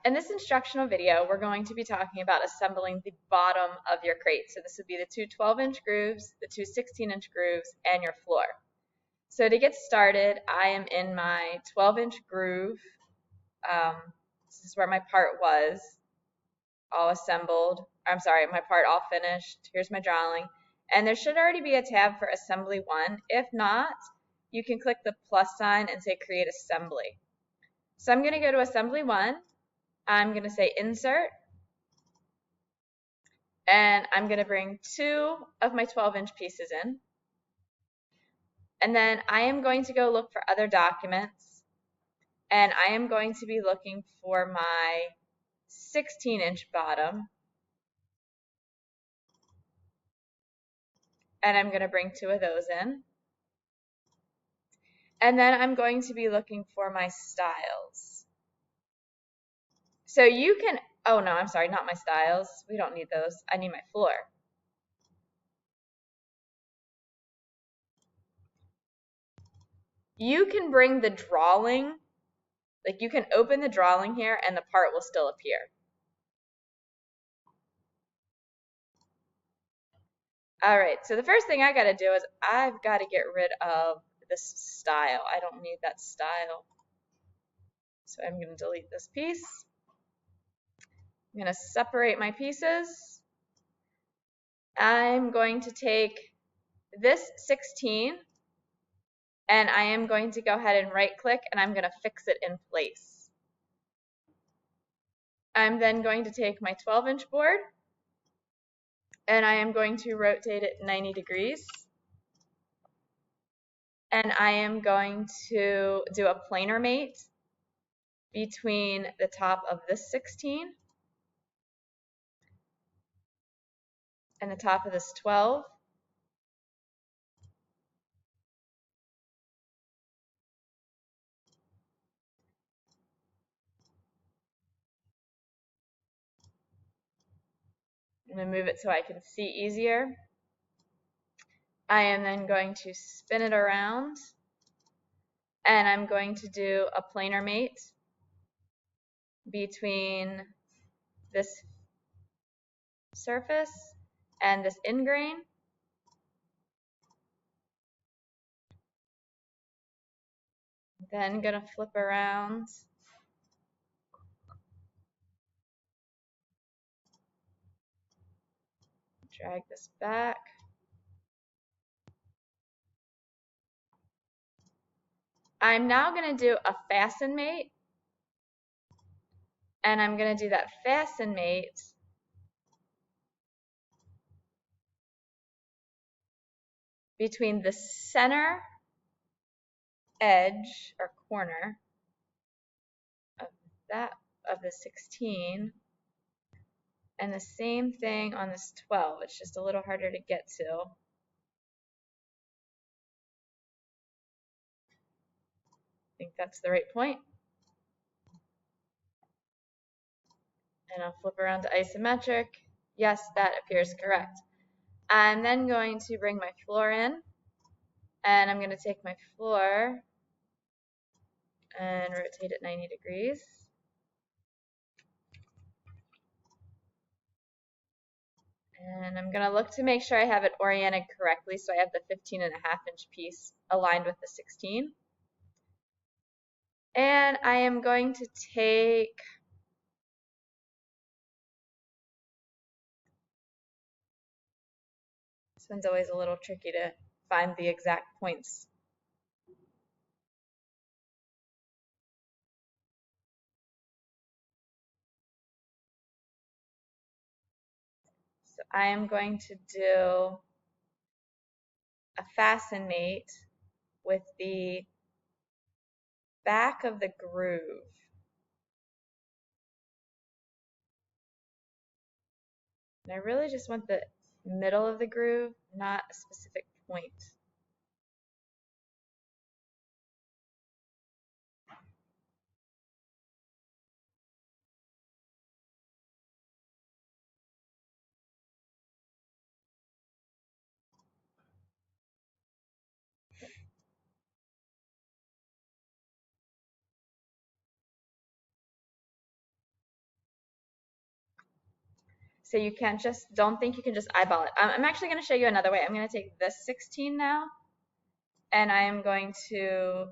In this instructional video, we're going to be talking about assembling the bottom of your crate. So this would be the two 12-inch grooves, the two 16-inch grooves, and your floor. So to get started, I am in my 12-inch groove. This is where my part was, all assembled. I'm sorry, my part all finished. Here's my drawing. And there should already be a tab for Assembly 1. If not, you can click the plus sign and say Create Assembly. So I'm going to go to Assembly 1. I'm going to say Insert. And I'm going to bring 2 of my 12-inch pieces in. And then I am going to go look for other documents. And I am going to be looking for my 16-inch bottom. And I'm going to bring 2 of those in. And then I'm going to be looking for my styles. So you can, oh no, I'm sorry, not my styles. We don't need those. I need my floor. You can bring the drawing, like you can open the drawing here and the part will still appear. All right, so the first thing I got to do is I've got to get rid of this style. I don't need that style. So I'm going to delete this piece. I'm going to separate my pieces. I'm going to take this 16 and I am going to go ahead and right click and I'm going to fix it in place. I'm then going to take my 12-inch board and I am going to rotate it 90 degrees. And I am going to do a planar mate between the top of this 16 and the top of this 12. I'm going to move it so I can see easier. I am then going to spin it around and I'm going to do a planar mate between this surface and this ingrain. Then going to flip around. Drag this back. I'm now going to do a fasten mate. And I'm going to do that fasten mate between the center edge or corner of the 16 and the same thing on this 12. It's just a little harder to get to. I think that's the right point. And I'll flip around to isometric. Yes, that appears correct. I'm then going to bring my floor in and I'm going to take my floor and rotate it 90 degrees. And I'm going to look to make sure I have it oriented correctly so I have the 15.5-inch piece aligned with the 16. And I am going to take this one's always a little tricky to find the exact points. So I am going to do a fasten mate with the back of the groove. And I really just want the middle of the groove, not a specific point. So you can't just, don't think you can just eyeball it. I'm actually going to show you another way. I'm going to take this 16 now, and I am going to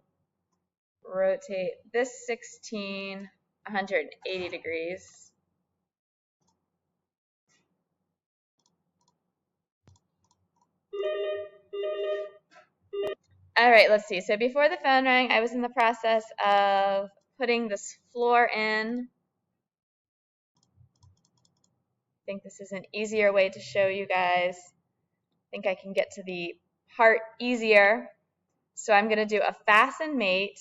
rotate this 16 180 degrees. All right, let's see. So before the phone rang, I was in the process of putting this floor in. I think this is an easier way to show you guys. I think I can get to the part easier. So I'm going to do a fasten mate,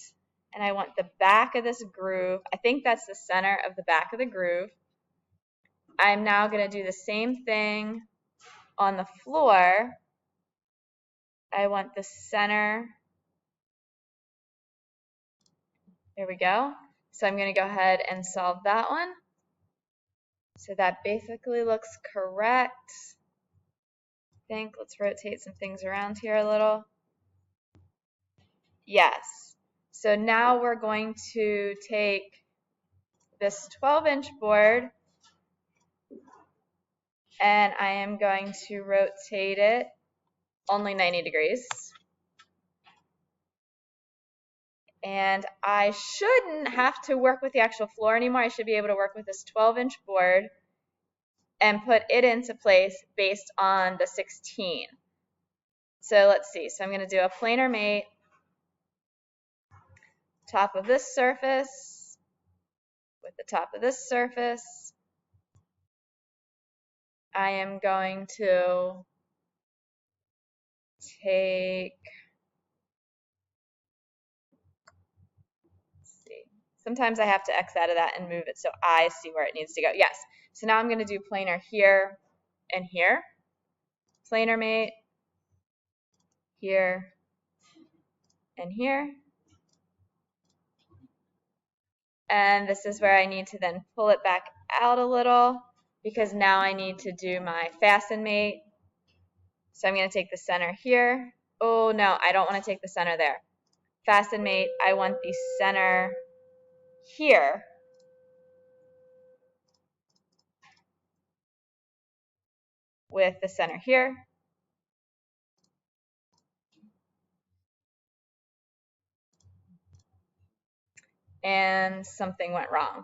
and I want the back of this groove. I think that's the center of the back of the groove. I'm now going to do the same thing on the floor. I want the center. There we go. So I'm going to go ahead and solve that one. So that basically looks correct. I think let's rotate some things around here a little. Yes. So now we're going to take this 12-inch board, and I am going to rotate it only 90 degrees. And I shouldn't have to work with the actual floor anymore. I should be able to work with this 12-inch board and put it into place based on the 16. So let's see. So I'm going to do a planar mate, top of this surface with the top of this surface. I am going to take, let's see, sometimes I have to X out of that and move it so I see where it needs to go. Yes. So now I'm going to do planar here and here. Planar mate here and here. And this is where I need to then pull it back out a little because now I need to do my fasten mate. So I'm going to take the center here. Oh no, I don't want to take the center there. Fasten mate, I want the center here. With the center here. And something went wrong.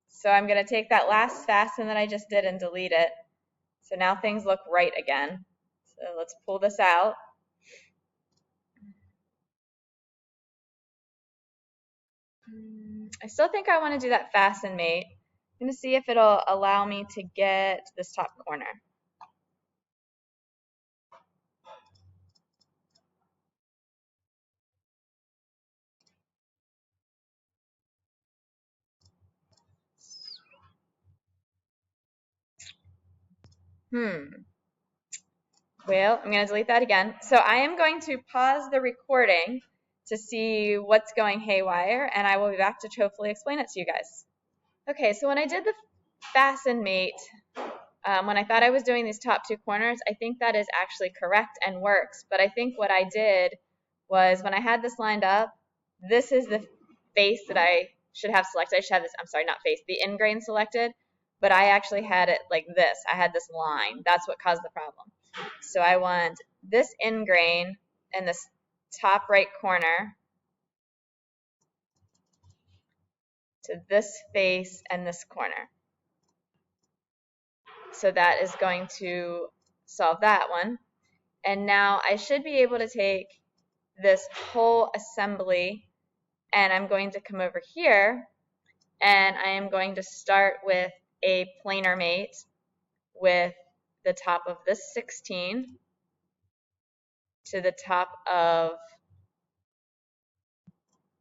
So I'm going to take that last fasten that I just did and delete it. So now things look right again. So let's pull this out. I still think I want to do that fasten mate. I'm going to see if it'll allow me to get this top corner. Well, I'm going to delete that again. So I am going to pause the recording to see what's going haywire, and I will be back to hopefully explain it to you guys. Okay, so when I did the fasten mate, when I thought I was doing these top two corners, I think that is actually correct and works. But I think what I did was when I had this lined up, this is the face that I should have selected. I should have this, I'm sorry, not face, the end grain selected. But I actually had it like this. I had this line. That's what caused the problem. So I want this end grain in this top right corner to this face and this corner. So that is going to solve that one. And now I should be able to take this whole assembly and I'm going to come over here and I am going to start with a planar mate with the top of this 16 to the top of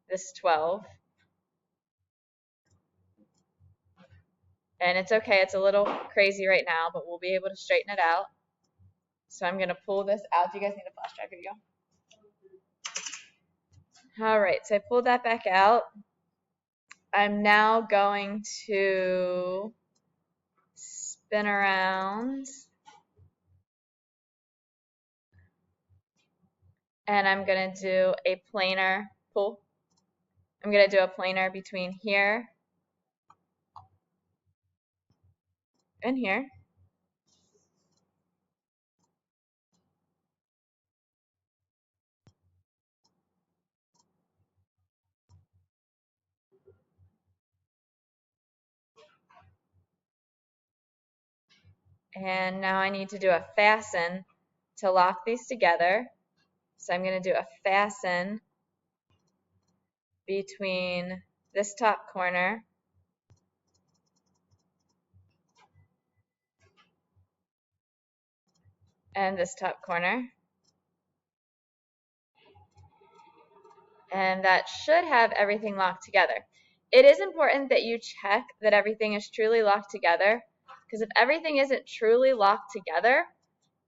this 12. And it's okay, it's a little crazy right now, but we'll be able to straighten it out. So I'm going to pull this out. Do you guys need a flash drive? Here you go. All right, so I pulled that back out. I'm now going to spin around. And I'm going to do a planar pull. I'm going to do a planar between here and here. And now I need to do a fasten to lock these together. So I'm going to do a fasten between this top corner and this top corner. And that should have everything locked together. It is important that you check that everything is truly locked together, because if everything isn't truly locked together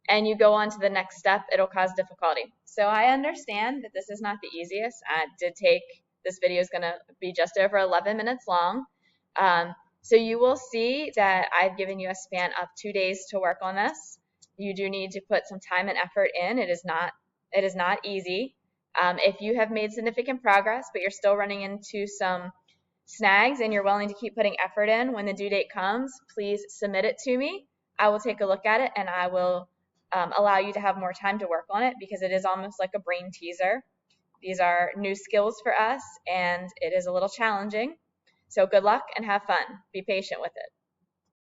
and you go on to the next step, it'll cause difficulty. So I understand that this is not the easiest. This video is going to be just over 11 minutes long. So you will see that I've given you a span of 2 days to work on this. You do need to put some time and effort in. It is not easy. If you have made significant progress, but you're still running into some snags and you're willing to keep putting effort in, when the due date comes, please submit it to me. I will take a look at it and I will allow you to have more time to work on it, because it is almost like a brain teaser. These are new skills for us and it is a little challenging. So good luck and have fun. Be patient with it.